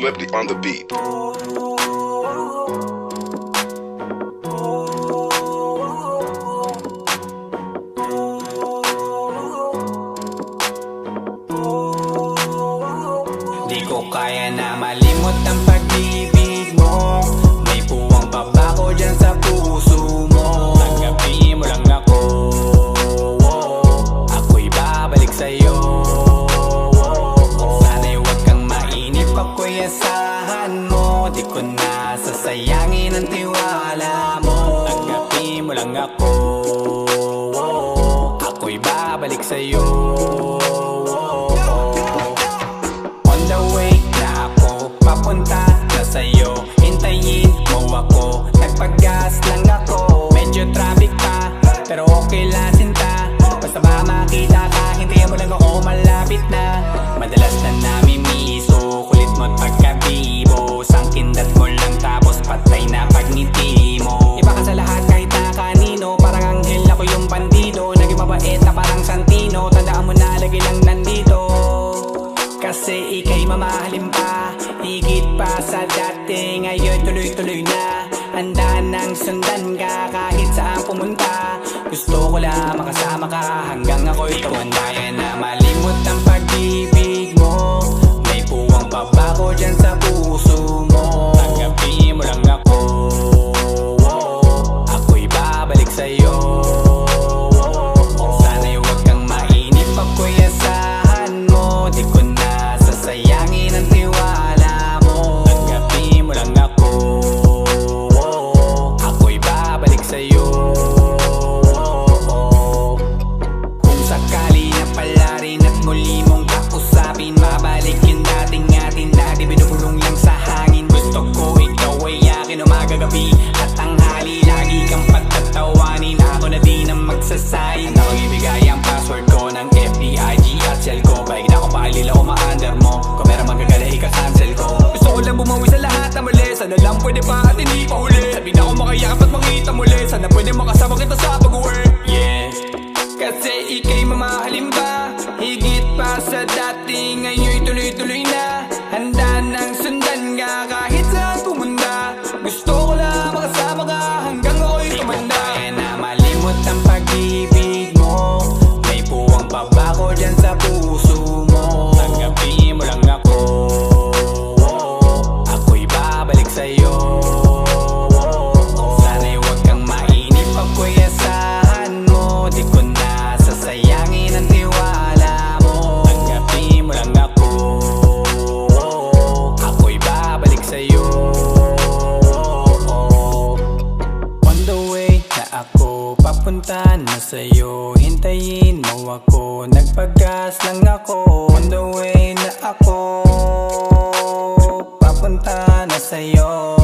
Lefty on the beat. Di ko kaya na malimot ang pag-ibig mo. May puwang pabako dyan sa puso mo. Tanggapin mo lang ako, ako'y babalik sa'yo. Sana'y huwag kang mainip, ako'y asahan mo. Di ko na sasayangin ang tiwala mo. Tanggapin mo lang ako, ako'y babalik sa'yo. Papunta na sa'yo, hintayin mo ako. Nagpag-gas lang ako, medyo traffic pa, pero okay lang sinta. Basta ba makita ka, hintayin mo lang ako, malapit na. Madalas na namimiso, kulit mo't pagkabibo. Sangkindat mo lang tapos patay na pagngiti mo. Iba ka sa lahat kahit na kanino, parang anghel ako yung bandido. Naging mabait na parang Santino, tandaan mo na lagi lang nandito. Kasi ika'y mamahalin pa, higit pa sa dati. Ngayon tuloy-tuloy na, handa nang sundan ka kahit saan pumunta. Gusto ko lang makasama ka hanggang ako'y tumanda. Kaya na malimot ang pag-ibig mo. May puwang pabako dyan sa puso mo. Tanggapin mo lang ako, ako'y babalik sa'yo. Sana'y huwag kang mainip, ako'y asahan mo. Di ko na sasayangin ang tiwala mo. Tanggapin mo lang ako, ako'y babalik sa'yo. Kung sakali na pala rin at muli mong kausapin, babalik yung dating atin na di binubulong lang sa hangin. Gusto ko ikaw ay akin umaga-gabi at tanghali. Lagi kang pagtatawanin, ako na din ang magsasayin. Ako ibigay ang password ko ng FBIG at cell ko. Baig na ako paalila o ma-under mo. Kung meron magagala, ika-cancel ko. Gusto ko lang bumawi sa lahat na mali. Sana lang pwede pa at hindi pa huli. Sabi na ako makayakap at makita muli. Sana pwede makasama kita sa pag-work. Yeah, kasi ika'y mamahalin pa, higit pa sa dati. Ngayon'y tuloy-tuloy na, handa nang sundan ka kahit saan pumunta. Gusto ko lang makasama ka hanggang ako'y tumanda. Kaya na malimot ang pag-ibig mo. May puwang pabako dyan sa puso mo. Tanggapin mo lang ako, ako'y babalik sa'yo. Sana'y huwag kang mainip, ako'y asahan mo. Di ko na sasayangin ang tiwala mo. Tanggapin mo lang ako, ako'y babalik sa'yo. On the way na ako, papunta na sa'yo, hintayin mo ako. Nagpag-gas lang ako. On the way na ako, papunta na sa'yo.